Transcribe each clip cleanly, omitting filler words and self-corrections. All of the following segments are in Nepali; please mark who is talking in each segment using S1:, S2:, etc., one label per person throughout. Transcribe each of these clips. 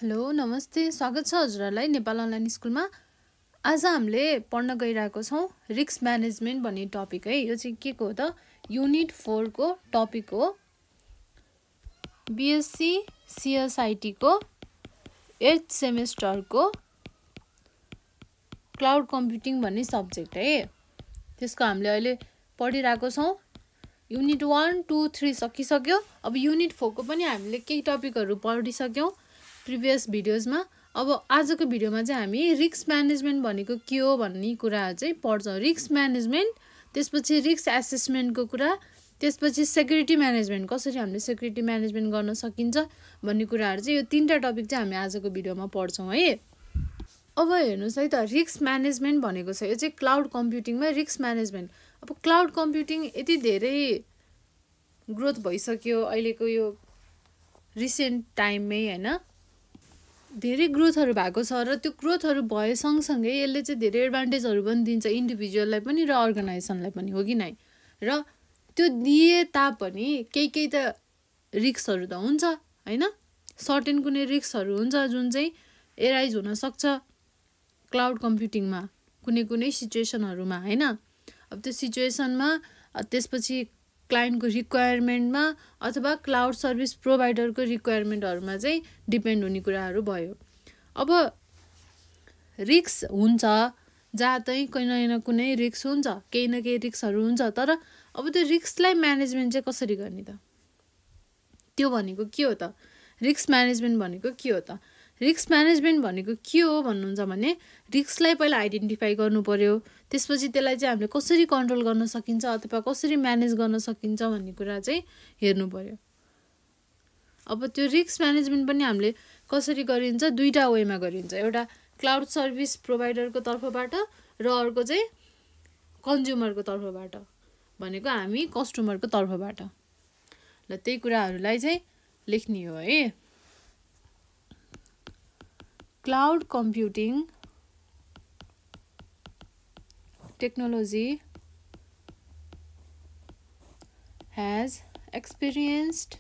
S1: हेलो नमस्ते स्वागत छ हजुरहरूलाई नेपाल अनलाइन स्कुलमा। आज हामीले पढ्न गइरहेको छौँ रिस्क म्यानेजमेन्ट भन्ने टपिक है। यो चाहिँ के को हो त युनिट 4 को टपिक हो। बीएससी सीएसआईटी को 8th सेमेस्टरको क्लाउड कम्प्युटिङ भन्ने सब्जेक्ट है। त्यसको हामीले अहिले पढिरहेको छौँ। युनिट 1, 2, 3 सकिसक्यो। अब युनिट 4 को पनि हामीले केही टपिकहरू पढिसक्यौँ प्रिभियस भिडियोजमा। अब आजको भिडियोमा चाहिँ हामी रिस्क म्यानेजमेन्ट भनेको के हो भन्ने कुराहरू चाहिँ पढ्छौँ। रिस्क म्यानेजमेन्ट, त्यसपछि रिस्क एसेसमेन्टको कुरा, त्यसपछि सेक्युरिटी म्यानेजमेन्ट, कसरी हामीले सेक्युरिटी म्यानेजमेन्ट गर्न सकिन्छ भन्ने कुराहरू चाहिँ यो तीनटा टपिक चाहिँ हामी आजको भिडियोमा पढ्छौँ है। अब हेर्नुहोस् है त, रिस्क म्यानेजमेन्ट भनेको छ यो चाहिँ क्लाउड कम्प्युटिङमा रिस्क म्यानेजमेन्ट। अब क्लाउड कम्प्युटिङ यति धेरै ग्रोथ भइसक्यो अहिलेको यो रिसेन्ट टाइममै होइन। धेरै ग्रोथहरू भएको छ र त्यो ग्रोथहरू भए सँगसँगै यसले चाहिँ धेरै एडभान्टेजहरू पनि दिन्छ इन्डिभिजुअललाई पनि र अर्गनाइजेसनलाई पनि, हो कि नै। र त्यो दिए तापनि केही त रिस्कहरू त हुन्छ होइन। सर्टेन कुनै रिस्कहरू हुन्छ जुन चाहिँ एराइज हुनसक्छ क्लाउड कम्प्युटिङमा कुनै सिचुएसनहरूमा होइन। अब त्यो सिचुएसनमा त्यसपछि क्लाइन्टको रिक्वायरमेन्टमा अथवा क्लाउड सर्भिस प्रोभाइडरको रिक्वायरमेन्टहरूमा चाहिँ डिपेन्ड हुने कुराहरू भयो। अब रिस्क हुन्छ जहाँ चाहिँ कुनै न कुनै रिस्क हुन्छ, केही न केही रिस्कहरू हुन्छ। तर अब त्यो रिस्कलाई म्यानेजमेन्ट चाहिँ कसरी गर्ने त, त्यो भनेको के हो त? रिस्क म्यानेजमेन्ट भनेको के हो त? रिस्क म्यानेजमेन्ट भनेको के हो भन्नुहुन्छ भने रिस्कलाई पहिला आइडेन्टिफाई गर्नु पर्यो, त्यसपछि त्यसलाई चाहिँ हामीले कसरी कन्ट्रोल गर्न सकिन्छ अथवा कसरी म्यानेज गर्न सकिन्छ भन्ने कुरा चाहिँ हेर्नु पर्यो। अब त्यो रिस्क म्यानेजमेन्ट पनि हामीले कसरी गरिन्छ, दुईटा वेमा गरिन्छ। एउटा क्लाउड सर्भिस प्रोभाइडरको तर्फबाट र अर्को चाहिँ कन्ज्युमरको तर्फबाट, भनेको हामी कस्टमरको तर्फबाट। ल त्यही कुराहरूलाई चाहिँ लेख्ने हो है। Cloud computing technology has experienced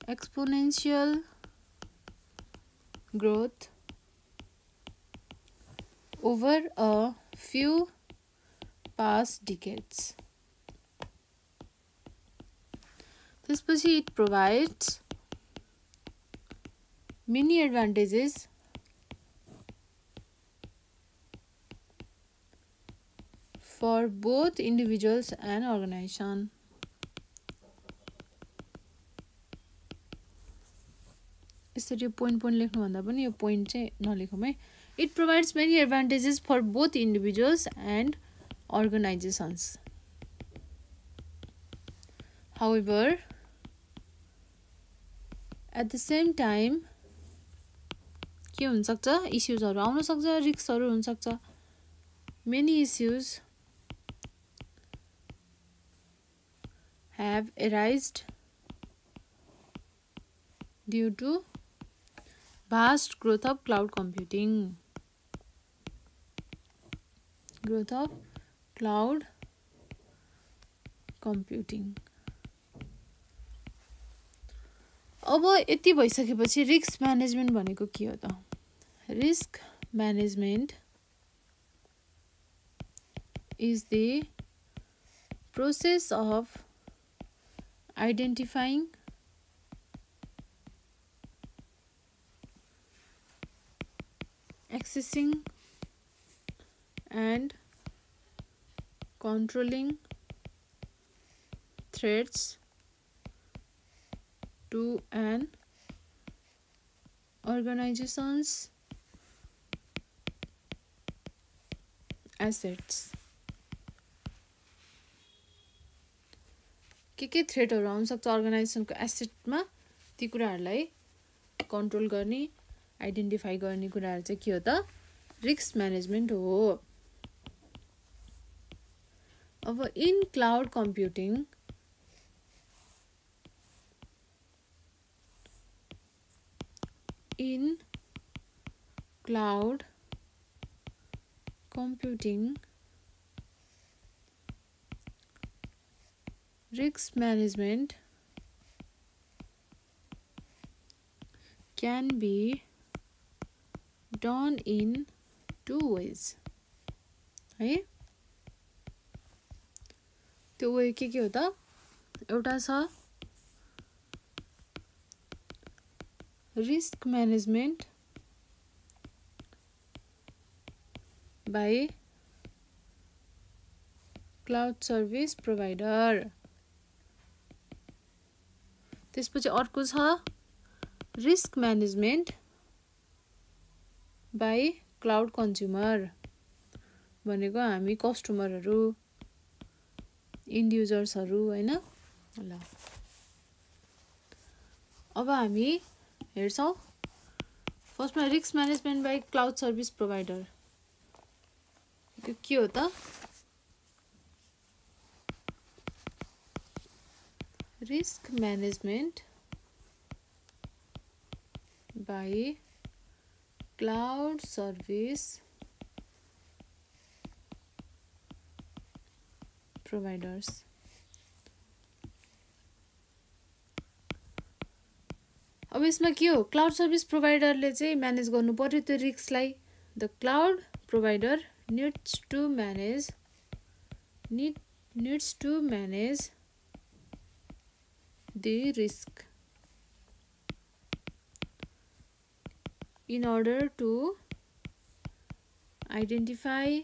S1: exponential growth over a few past decades. त्यसपछि it provides many advantages for both individuals and organization. यसरी पोइन्ट लेख्नुभन्दा पनि यो पोइन्ट चाहिँ नलेखौँ है। It provides many advantages for both individuals and organizations. However at the same time के हुनसक्छ, इस्युजहरू आउन सक्छ, रिस्कहरू हुनसक्छ। Many issues have arisen due to vast growth of cloud computing. Growth of cloud computing. अब यति भइसकेपछि रिस्क म्यानेजमेन्ट भनेको के हो त? Risk management is the process of identifying, accessing and controlling threats to an organization's assets. के थ्रेटहरू आउन सक्छ अर्गनाइजेसनको एसेटमा, ती कुराहरूलाई कन्ट्रोल गर्ने, आइडेन्टिफाई गर्ने कुराहरू चाहिँ के हो त? रिस्क म्यानेजमेन्ट हो। अब in cloud computing risk management can be done in two ways. है त्यो वे के हो त एउटा छ risk management by cloud service provider. त्यसपछि अर्को छ risk management by cloud consumer. भनेको हामी कस्टमरहरु इन्ड युजर्सहरु हैन ल अब हामी हेर्छौं फर्स्टमा risk management by cloud service provider यो के हो त risk management by cloud service providers. अब यसमा के हो क्लाउड सर्भिस प्रोवाइडरले चाहिँ म्यानेज गर्नु पर्यो त्यो रिस्कलाई the cloud provider needs to manage the risk in order to identify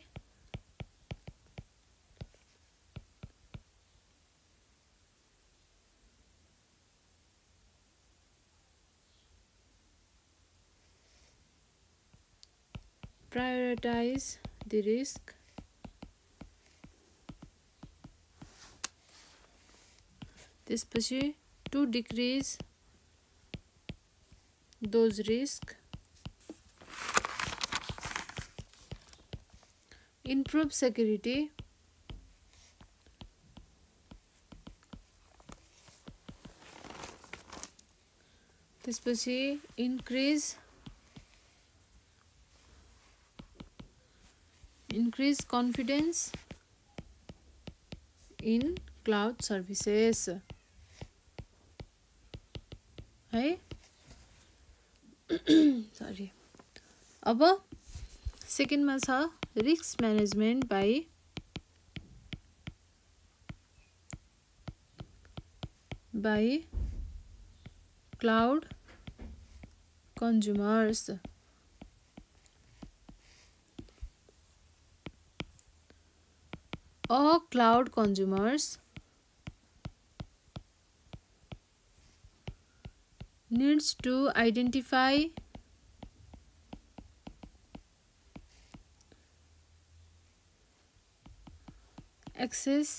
S1: prioritize the risk त्यसपछि to decrease those risks, improve security, त्यसपछि increase confidence in cloud services. है सरी अब सेकेन्डमा छ risk management by cloud consumers. All cloud consumers needs to identify access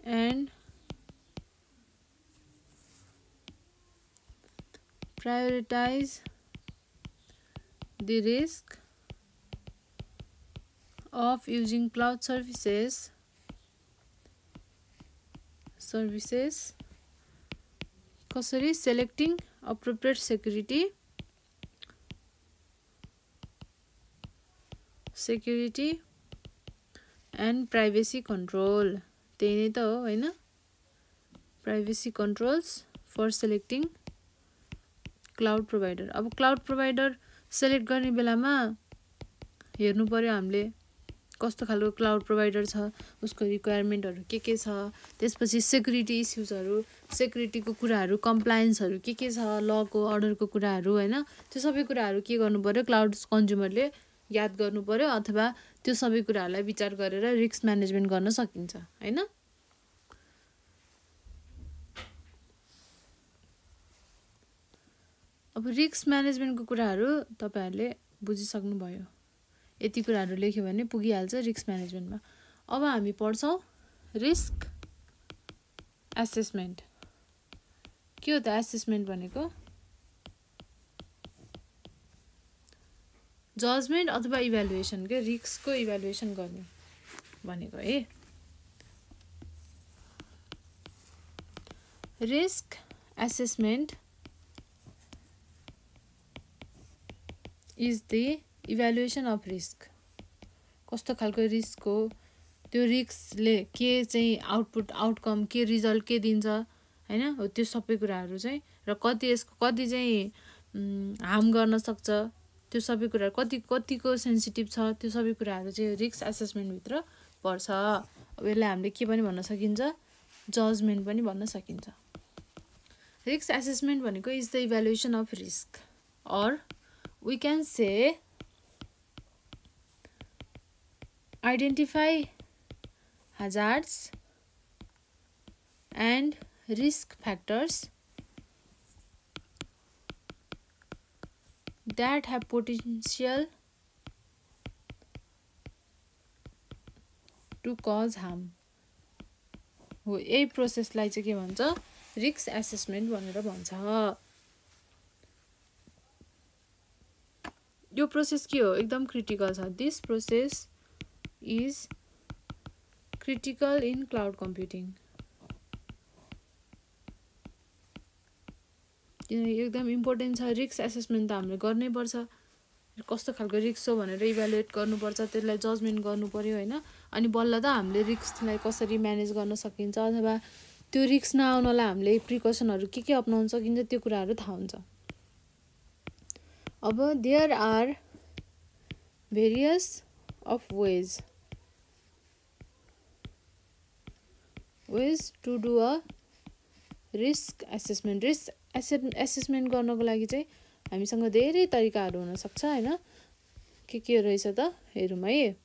S1: and prioritize the risk of using cloud services कसरी selecting appropriate security and privacy control. त्यही नै त हो हैन privacy controls for selecting cloud provider. अब cloud provider select गर्ने बेलामा हेर्नु पर्यो हामीले कस्तो खालको क्लाउड प्रोवाइडर छ उसको रिक्वायरमेन्टहरु के छ त्यसपछि सेक्युरिटी इश्यूजहरु सेक्युरिटीको कुराहरु कम्प्लायन्सहरु के छ लको अर्डरको कुराहरु हैन त्यो सबै कुराहरु के गर्नु पर्यो क्लाउड कन्ज्युमरले याद गर्नु पर्यो अथवा त्यो सबै कुराहरुलाई विचार गरेर रिस्क म्यानेजमेन्ट गर्न सकिन्छ हैन. अब रिस्क म्यानेजमेन्टको कुराहरु तपाईहरुले बुझिसक्नु भयो. यति कुराहरु लेख्यो भने पुगिहाल्छ रिस्क म्यानेजमेन्टमा. अब हामी पढ्छौं रिस्क एसेसमेन्ट. के हो त एसेसमेन्ट भनेको जजमेन्ट अथवा इभ्यालुएसन के रिस्कको इभ्यालुएसन गर्ने भनेको है. Risk assessment is the evaluation of risk. कस्तो खालको रिस्क हो त्यो रिस्कले के चाहिँ आउटपुट आउटकम के रिजल्ट के दिन्छ हैन हो त्यो सबै कुराहरू चाहिँ र कति यसको कति चाहिँ हार्म गर्न सक्छ त्यो सबै कुरा कतिको सेन्सिटिभ छ त्यो सबै कुराहरू चाहिँ रिस्क एसेसमेन्ट भित्र पर्छ अब यसलाई हामीले के पनि भन्न सकिन्छ जजमेन्ट पनि भन्न सकिन्छ रिस्क एसेसमेन्ट भनेको is the evaluation of risk or we can say identify hazards and risk factors that have potential to cause harm हो यही प्रोसेसलाई चाहिँ के भन्छ रिस्क एसेसमेन्ट भनेर भन्छ यो प्रोसेस के हो एकदम क्रिटिकल छ this process is critical in cloud computing एकदम इम्पोर्टेन्ट छ रिस्क एसेसमेन्ट त हामीले गर्नै पर्छ कस्तो खालको रिस्क हो भनेर इभ्यालुएट गर्नुपर्छ त्यसलाई जजमेन्ट गर्नु पर्यो हैन अनि बल्ल त हामीले रिस्कलाई कसरी म्यानेज गर्न सकिन्छ अथवा त्यो रिस्क नआउनलाई हामीले प्रिकसनहरु के अपनाउन सकिन्छ त्यो कुराहरु थाहा हुन्छ अब there are various of ways to do a risk assessment गर्नको लागि चाहिँ हामीसँग धेरै तरिकाहरु हुन सक्छ हैन के रहेछ त हेरौँ है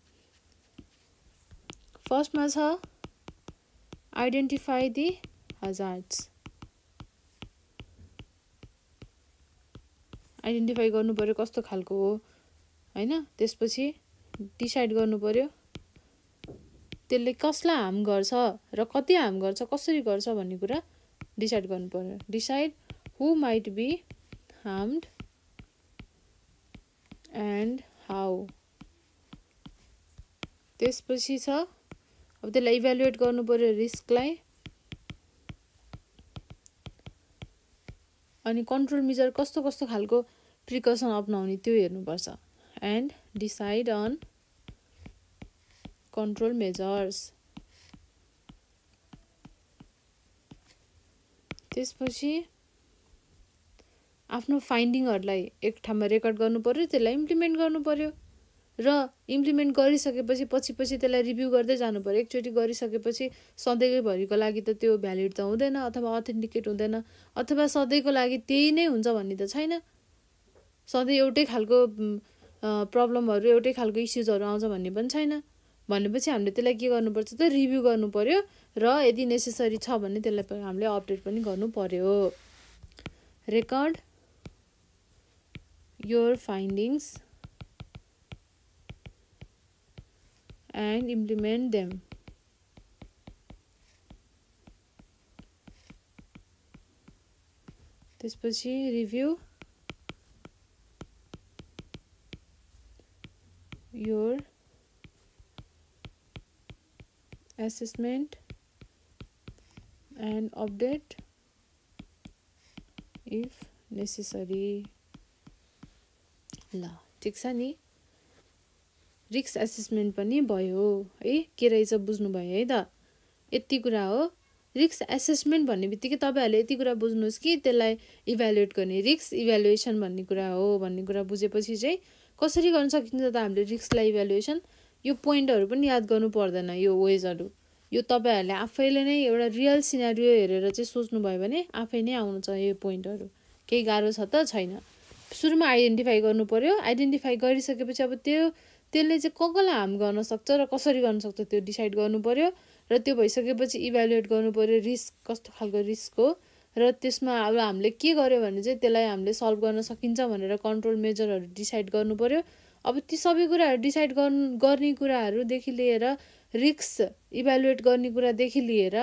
S1: फर्स्टमा छ आइडेन्टिफाई द हजार्ड्स आइडेन्टिफाई गर्नु पर्यो कस्तो खालको हो हैन त्यसपछि डिसाइड गर्नु पर्यो त्यसले कसलाई हार्म गर्छ र कति हार्म गर्छ कसरी गर्छ भन्ने कुरा डिसाइड गर्नु पर्यो decide who might be harmed and how त्यसपछि छ अब त्यसलाई इभ्यालुएट गर्नु पर्यो रिस्कलाई अनि कन्ट्रोल मेजर कस्तो खालको प्रिकसन अपनाउने त्यो हेर्नु पर्छ and decide on control measures त्यसपछि आफ्नो फाइन्डिङहरुलाई एक ठाउँमा रेकर्ड गर्नु पर्यो त्यसलाई इम्प्लिमेन्ट गर्नु पर्यो र इम्प्लिमेन्ट गरिसकेपछि पछि त्यसलाई रिभ्यू गर्दै जानु पर्यो एकचोटी गरिसकेपछि सधैँभरिको लागि त त्यो भ्यालिड त हुँदैन अथवा अथेन्टिकेट हुँदैन अथवा सधैँको लागि त्यही नै हुन्छ भन्ने त छैन सधैँ एउटै खालको प्रब्लमहरु एउटै खालको इश्यूजहरु आउँछ भन्ने पनि छैन भनेपछि हामीले त्यसलाई के गर्नुपर्छ त रिभ्यू गर्नु पर्यो र यदि नेसेसरी छ भने त्यसलाई हामीले अपडेट पनि गर्नु पर्यो record your findings and implement them त्यसपछि review your assessment and update if necessary ल ठीक छ नि रिस्क एसेसमेन्ट पनि भयो है के रहेछ बुझ्नु भयो है त यति कुरा हो रिस्क एसेसमेन्ट भन्ने बित्तिकै तपाईहरुले यति कुरा बुझ्नुस् कि त्यसलाई इभ्यालुएट गर्ने रिस्क इभ्यालुएसन भन्ने कुरा हो भन्ने कुरा बुझेपछि चाहिँ कसरी गर्न सकिन्छ त हामीले रिस्कलाई इभ्यालुएसन यो पोइन्टहरु पनि याद गर्नु पर्दैन यो वेजहरु यो तपाईहरुले आफैले नै एउटा रियल सिनारियो हेरेर चाहिँ सोच्नु भयो भने आफै नै आउँछ यो पोइन्टहरु केही गाह्रो छ त छैन सुरुमा आइडेन्टिफाई गर्नु पर्यो आइडेन्टिफाई गरिसकेपछि अब त्यसले चाहिँ कसलाई हार्म गर्न सक्छ र कसरी गर्न सक्छ त्यो डिसाइड गर्नु पर्यो र त्यो भइसकेपछि इभ्यालुएट गर्नु पर्यो रिस्क कस्तो खालको रिस्क हो र त्यसमा अब हामीले के गर्यो भने चाहिँ त्यसलाई हामीले सल्भ गर्न सकिन्छ भनेर कन्ट्रोल मेजरहरु डिसाइड गर्नु पर्यो अब ती सबै कुराहरु डिसाइड गर्ने कुराहरु देखि लिएर रिस्क इभ्यालुएट गर्ने कुरा देखि लिएर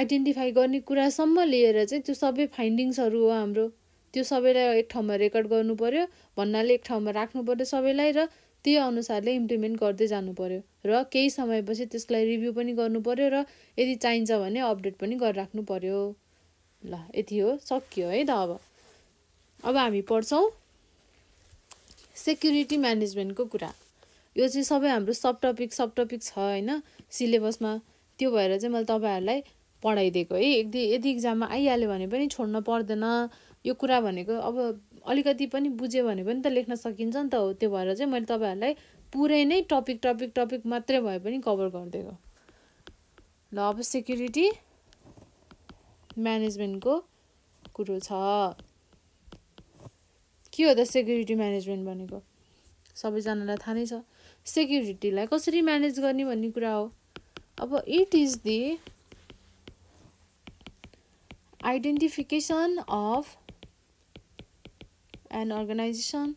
S1: आइडेन्टिफाई गर्ने कुरासम्म लिएर चाहिँ त्यो सबै फाइन्डिङ्सहरु हो हाम्रो त्यो सबैलाई एक ठाउँमा रेकर्ड गर्नु पर्यो भन्नाले एक ठाउँमा राख्नु पर्यो सबैलाई र त्यो अनुसारले इम्प्लिमेन्ट गर्दै जानु पर्यो र केही समयपछि त्यसलाई रिभ्यू पनि गर्नु पर्यो र यदि चाहिन्छ भने अपडेट पनि गरिराख्नु पर्यो ल यति हो सकियो है त अब हामी पढ्छौं सेक्युरिटी म्यानेजमेन्टको कुरा यो चाहिँ सबै हाम्रो सब टपिक छ हैन सिलेबसमा त्यो भएर चाहिँ मैले तपाईहरुलाई पढाइदिएको है। यदि इक्जाममा आइहाल्यो भने पनि छोड्न पर्दैन यो कुरा भनेको। अब अलिकति पनि बुझ्यो भने पनि त लेख्न सकिन्छ नि त। हो त्यो भएर चाहिँ मैले तपाईँहरूलाई पुरै नै टपिक मात्रै भए पनि कभर गरिदिएको। ल अब सेक्युरिटी म्यानेजमेन्टको कुरो छ। के हो त सेक्युरिटी म्यानेजमेन्ट भनेको? सबैजनालाई थाहा नै छ। सेक्युरिटीलाई कसरी म्यानेज गर्ने भन्ने कुरा हो। अब it is the identification of an organization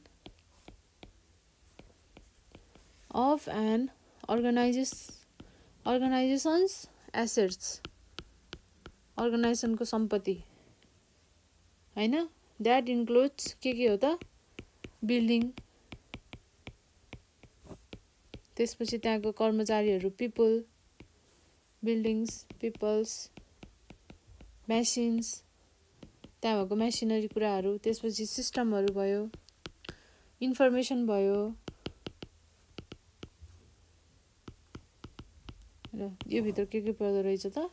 S1: organizations assets, अर्गनाइजेसनको सम्पत्ति हैन। द्याट इन्क्लुड्स के हो त? बिल्डिङ, त्यसपछि त्यहाँको कर्मचारीहरू, पिपल, बिल्डिङ्स, पिपल्स, मेसिन्स, त्यहाँ भएको मेसिनरी कुराहरू, त्यसपछि सिस्टमहरू भयो, इन्फर्मेसन भयो र यो भित्र के पर्दो रहेछ त?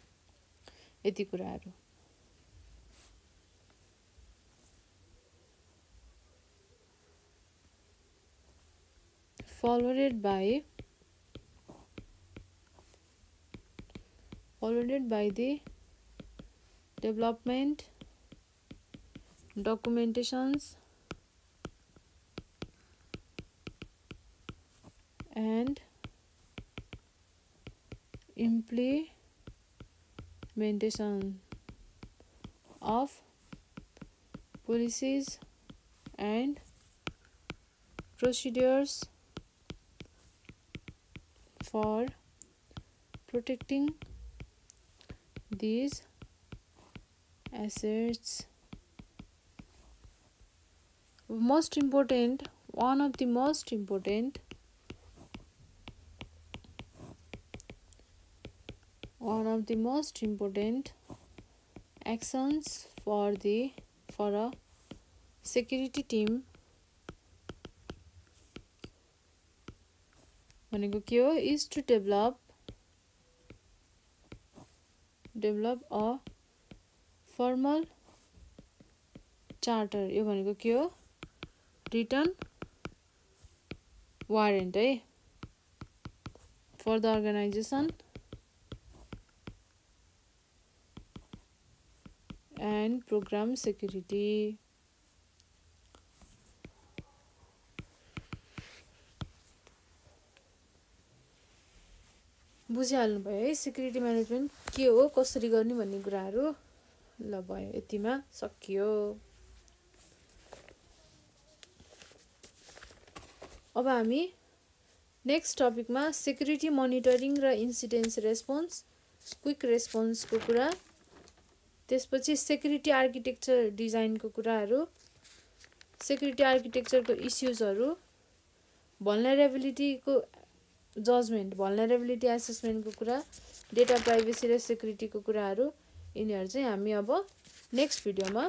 S1: यति कुराहरू। followed by the development, documentations and implementation of policies and procedures for protecting these assets. One of the most important actions for a security team भनेको के हो? is to develop a formal charter. यो भनेको के हो? written warrant है, for the organization and program security. बुझिहाल्नु भयो है सेक्युरिटी म्यानेजमेन्ट के हो, कसरी गर्ने भन्ने कुराहरू। ल भयो, यतिमा सकियो। अब हामी नेक्स्ट टपिकमा सेक्युरिटी मोनिटरिङ र इन्सिडेन्स रेस्पोन्स, क्विक रेस्पोन्सको कुरा, त्यसपछि सेक्युरिटी आर्किटेक्चर डिजाइनको कुराहरू, सेक्युरिटी आर्किटेक्चरको इस्युजहरू, भल्नरेबिलिटीको जजमेन्ट, भल्नरेबिलिटी एसेसमेन्टको कुरा, डेटा प्राइभेसी र सेक्युरिटीको कुराहरू, यिनीहरू चाहिँ हामी अब नेक्स्ट भिडियोमा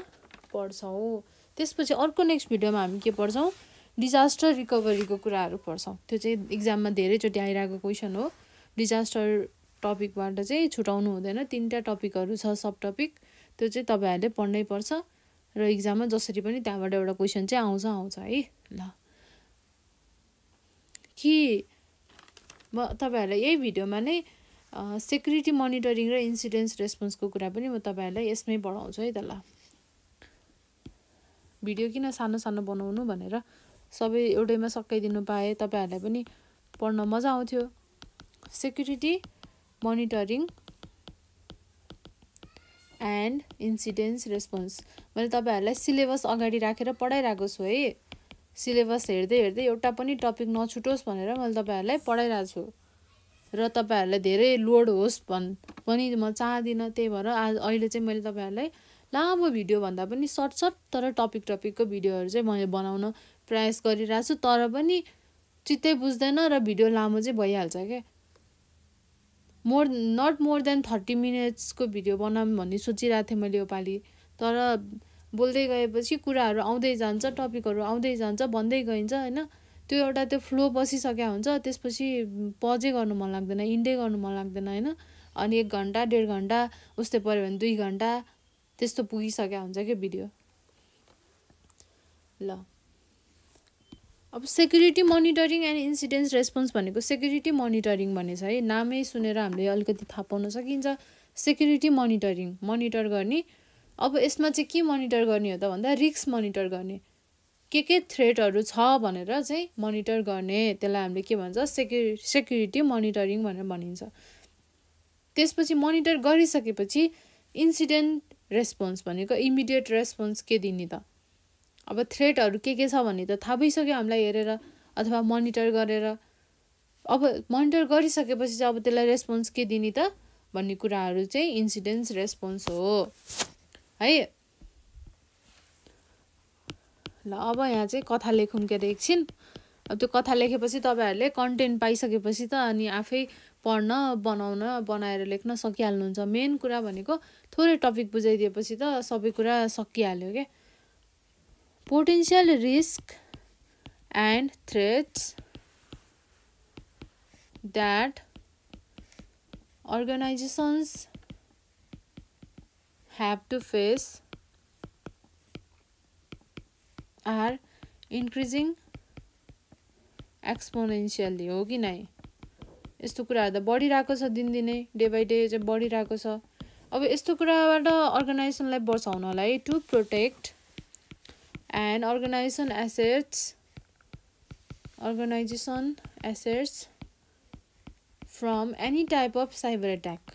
S1: पढ्छौँ। त्यसपछि अर्को नेक्स्ट भिडियोमा हामी के पढ्छौँ? डिजास्टर रिकभरीको कुराहरू पढ्छौँ। त्यो चाहिँ इक्जाममा धेरैचोटि आइरहेको क्वेसन हो। डिजास्टर टपिकबाट चाहिँ छुटाउनु हुँदैन, 3टा टपिकहरू छ, सब टपिक। त्यो चाहिँ तपाईँहरूले पढ्नै पर्छ र इक्जाममा जसरी पनि त्यहाँबाट एउटा क्वेसन चाहिँ आउँछ है। ल कि म तपाईँहरूलाई यही भिडियोमा नै सेक्युरिटी मोनिटरिङ र इन्सिडेन्स रेस्पोन्सको कुरा पनि म तपाईँहरूलाई यसमै पढाउँछु है त। ल भिडियो किन सानो सानो बनाउनु भनेर सबै एउटैमा सकाइदिनु पाएँ, तपाईँहरूलाई पनि पढ्न मजा आउँथ्यो। Security monitoring and incidence response मैले तपाईँहरूलाई सिलेबस अगाडि राखेर पढाइरहेको छु है। सिलेबस हेर्दै एउटा पनि टपिक नछुटोस् भनेर मैले तपाईँहरूलाई पढाइरहेको छु र तपाईँहरूलाई धेरै लोड होस् पनि म चाहदिनँ। त्यही भएर अहिले चाहिँ मैले तपाईँहरूलाई लामो भिडियो भन्दा पनि सर्ट तर टपिकको भिडियोहरू चाहिँ मैले बनाउन प्रयास गरिरहेको छु। तर पनि चित्तै बुझ्दैन र भिडियो लामो चाहिँ भइहाल्छ क्या। नट मोर देन 30 मिनट्सको भिडियो बनाऊँ भन्ने सोचिरहेको थिएँ मैले योपालि। तर बोल्दै गएपछि कुराहरू आउँदै जान्छ, टपिकहरू आउँदै जान्छ, भन्दै गइन्छ होइन। त्यो एउटा फ्लो बसिसकेको हुन्छ, त्यसपछि पजै गर्नु मन लाग्दैन, इन्डै गर्नु मन लाग्दैन होइन। अनि 1 घण्टा 1.5 घण्टा उस्तै पर्यो भने 2 घण्टा त्यस्तो पुगिसक्या हुन्छ के भिडियो। ल अब security monitoring and incident response भनेको सेक्युरिटी मोनिटरिङ भनेछ है, नामै सुनेर हामीले अलिकति थाहा पाउन सकिन्छ। सेक्युरिटी मोनिटर गर्ने। अब यसमा चाहिँ के मोनिटर गर्ने हो त भन्दा रिस्क मोनिटर गर्ने, के थ्रेटहरू छ भनेर चाहिँ मोनिटर गर्ने, त्यसलाई हामीले के भन्छ सेक्युरिटी मोनिटरिङ भनेर भनिन्छ। त्यसपछि मोनिटर गरिसकेपछि इन्सिडेन्ट रेस्पोन्स भनेको इमिडिएट रेस्पोन्स के दिने त। अब थ्रेटहरू के छ भन्ने त थाहा भइसक्यो हामीलाई हेरेर अथवा मोनिटर गरेर। अब मोनिटर गरिसकेपछि चाहिँ अब त्यसलाई रेस्पोन्स के दिने त भन्ने कुराहरू चाहिँ इन्सिडेन्ट रेस्पोन्स हो है। ल अब यहाँ चाहिँ कथा लेखौँ के अरे एकछिन। अब त्यो कथा लेखेपछि तपाईँहरूले कन्टेन्ट पाइसकेपछि त अनि आफै पढ्न बनाएर लेख्न सकिहाल्नुहुन्छ। मेन कुरा भनेको थोरै टपिक बुझाइदिएपछि त सबै कुरा सकिहाल्यो क्या। Potential risk and threats that organizations have to face are increasing exponentially हो कि नै। यस्तो कुराहरू त बढिरहेको छ दिनदिनै, डे बाई डे चाहिँ बढिरहेको छ। अब यस्तो कुराबाट अर्गनाइजेसनलाई बचाउनलाई to protect and organization assets from any type of cyber attack,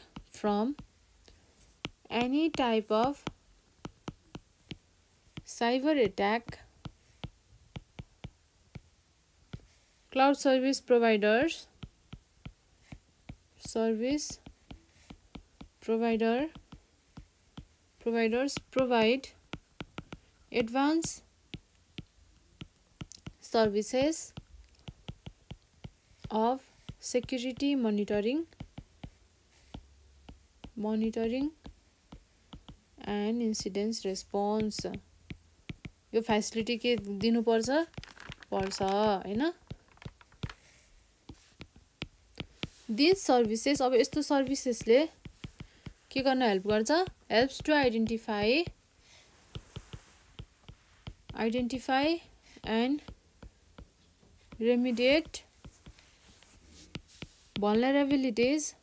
S1: cloud service providers provide advanced services of security monitoring and incident response। यो फेसिलिटी के दिनुपर्छ हैन। दिस सर्भिसेस, अब यस्तो सर्भिसेसले के गर्न हेल्प गर्छ, helps to identify and remediate vulnerabilities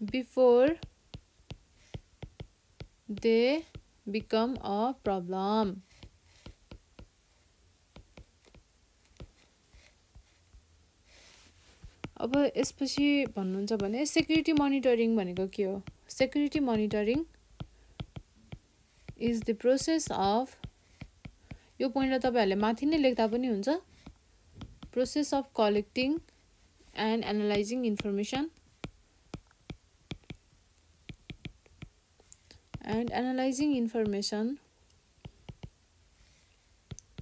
S1: before they become a problem। अब यसपछि भन्नुहुन्छ भने सेक्युरिटी मोनिटरिङ भनेको के हो। Security monitoring is the process of, यो पोइन्टलाई तपाईँहरूले माथि नै लेख्दा पनि हुन्छ, process of collecting and analyzing information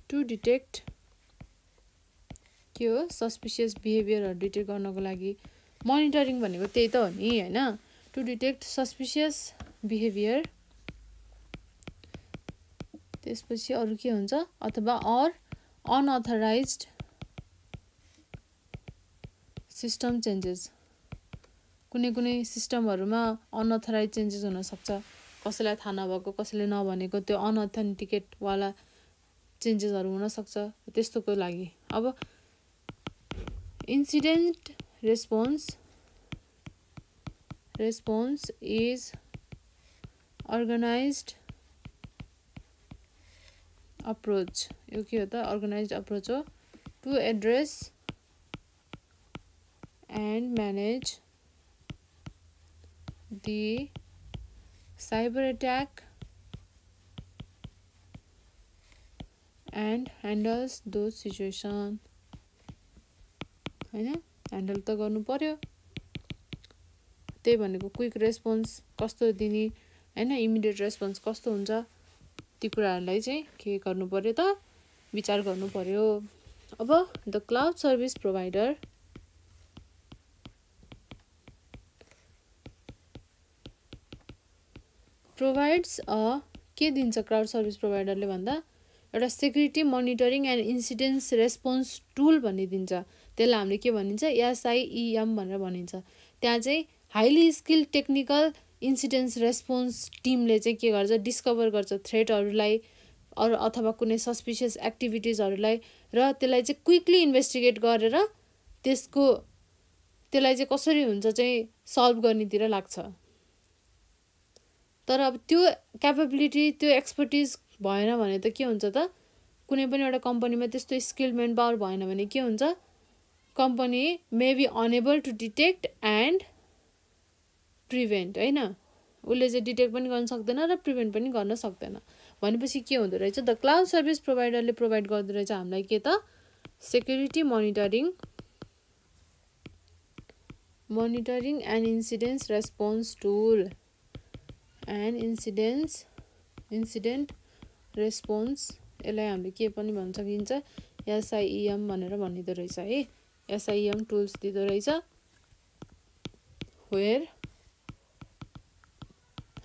S1: to detect के हो सस्पिसियस बिहेभियरहरू डिटेक्ट गर्नको लागि मोनिटरिङ भनेको त्यही त हो नि हैन। टु डिटेक्ट सस्पिसियस बिहेभियर, त्यसपछि अरु के हुन्छ, अथवा अर अनअथराइज्ड सिस्टम चेन्जेस। कुनै सिस्टमहरुमा अनअथराइज्ड चेन्जेस हुन सक्छ, कसैलाई थाहा नभएको, कसैले नभनेको त्यो अनअथेन्टिकेट वाला चेन्जेसहरु हुन सक्छ, त्यस्तोको लागि। अब incident response is organized approach. यो के हो त, अर्गनाइज्ड अप्रोच हो to address and manage the cyber attack and handles those situation। हैन, ह्यान्डल त गर्नु पर्यो, त्यही भनेको क्विक रेस्पोन्स कस्तो दिने हैन, इमिडिएट रेस्पोन्स कस्तो हुन्छ, ती कुराहरुलाई चाहिँ के गर्नु पर्यो त, विचार गर्नु पर्यो। अब the cloud service provider provides के दिन्छ क्लाउड सर्भिस प्रोवाइडरले भन्दा, एउटा security monitoring and incident response tool भन्ने दिन्छ। त्यसलाई हामीले के भनिन्छ SIEM भनेर भनिन्छ। त्यहाँ चाहिँ highly skilled technical incidents response टिमले चाहिँ के गर्छ डिस्कभर गर्छ थ्रेटहरूलाई अथवा कुनै सस्पिसियस एक्टिभिटिजहरूलाई र त्यसलाई चाहिँ क्विकली इन्भेस्टिगेट गरेर त्यसलाई चाहिँ कसरी हुन्छ चाहिँ सल्भ गर्नेतिर लाग्छ। तर अब त्यो क्यापेबिलिटी त्यो एक्सपर्टिज भएन भने त के हुन्छ त कुनै पनि एउटा कम्पनीमा त्यस्तो स्किल्ड मेन पावर भएन भने के हुन्छ company may be unable to detect and prevent हैन उसले चाहिँ डिटेक्ट पनि गर्न सक्दैन र प्रिभेन्ट पनि गर्न सक्दैन। भनेपछि के हुँदो रहेछ द क्लाउड सर्भिस प्रोभाइडरले प्रोभाइड गर्दो रहेछ हामीलाई के त security monitoring and incidence response tool and incident response यसलाई हामीले के पनि भन्न सकिन्छ SIEM भनेर भनिदो रहेछ है। SIEM टुल्स दिदो रहेछ where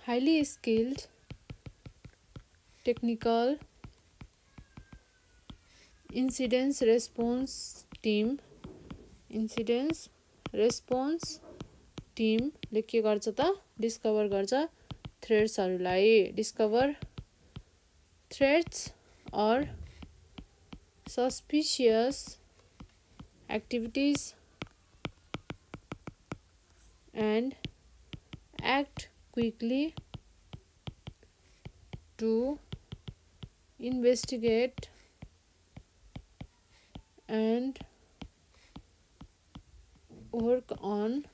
S1: highly skilled technical incidents response टिमले के गर्छ त डिस्कभर गर्छ threats or suspicious activities and act quickly to investigate and work on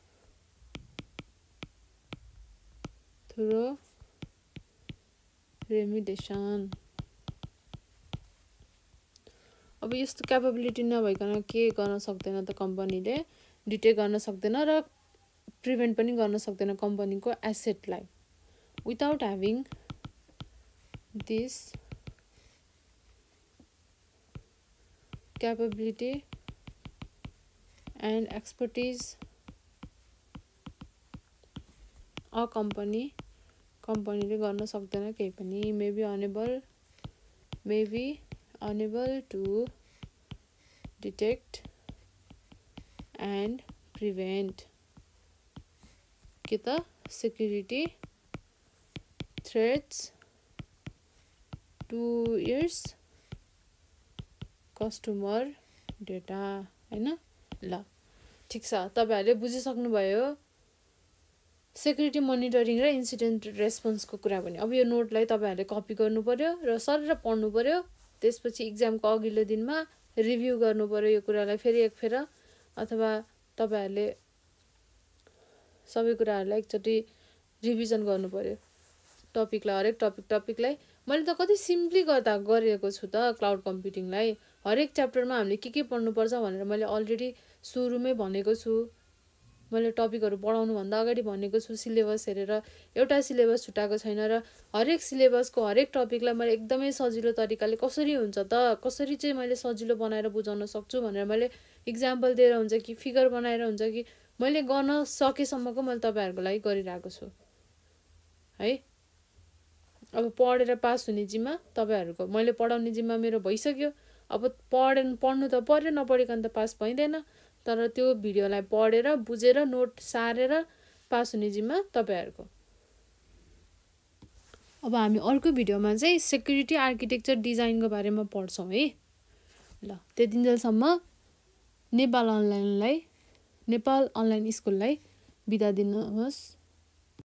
S1: thorough remediation। अब यस्तो क्यापेबिलिटी नभइकन के गर्न सक्दैन त कम्पनीले डिटेक्ट गर्न सक्दैन र प्रिभेन्ट पनि गर्न सक्दैन कम्पनीको एसेटलाई। Without having this capability and expertise a कम्पनीले गर्न सक्दैन केही पनि may be unable to detect and prevent के त security threats to its customer data हैन। ल ठीक छ तपाईहरुले बुझिसक्नुभयो सेक्युरिटी मोनिटरिङ र इन्सिडेन्ट रेस्पोन्सको कुरा पनि। अब यो नोटलाई तपाईहरुले कपी गर्नु पर्यो र सर पढ्नु पर्यो त्यसपछि एक्जामको अघिल्लो दिनमा रिभ्यू गर्नु पर्यो यो कुरालाई फेरि एकफेर अथवा तपाईहरुले सबै कुराहरुलाई एकचोटी रिभिजन गर्नु पर्यो टपिकलाई हरेक टपिकलाई। मैले त कति सिम्पली गरेको छु त क्लाउड कम्प्युटिङलाई हरेक च्याप्टरमा हामीले के पढ्नु पर्छ भनेर मैले अलरेडी सुरुमै भनेको छु। मैले टपिकहरु पढाउनु भन्दा अगाडि भनेको छु सिलेबस हेरेर एउटा सिलेबस छुटाएको छैन र हरेक सिलेबसको हरेक टपिकलाई मैले एकदमै सजिलो तरिकाले कसरी हुन्छ त कसरी चाहिँ मैले सजिलो बनाएर बुझाउन सक्छु भनेर मैले एक्जाम्पल दिएर हुन्छ कि फिगर बनाएर हुन्छ कि मैले गर्न सकेसम्मको मैले तपाईहरुको लागि गरिरहेको छु है। अब पढेर पास हुने जिम्मा तपाईहरुको मैले पढाउने जिम्मा मेरो भइसक्यो। अब पढ्नु त पर्यो नपढिकन त पास भइदैन तर त्यो भिडियोलाई पढेर बुझेर नोट सारेर पास हुने जिम्मा तपाईहरुको। अब हामी अर्को भिडियोमा चाहिँ सेक्युरिटी आर्किटेक्चर डिजाइनको बारेमा पढ्छौं है। ल त्यतिन्जेलसम्म नेपाल अनलाइन स्कुललाई बिदा दिनुहोस्।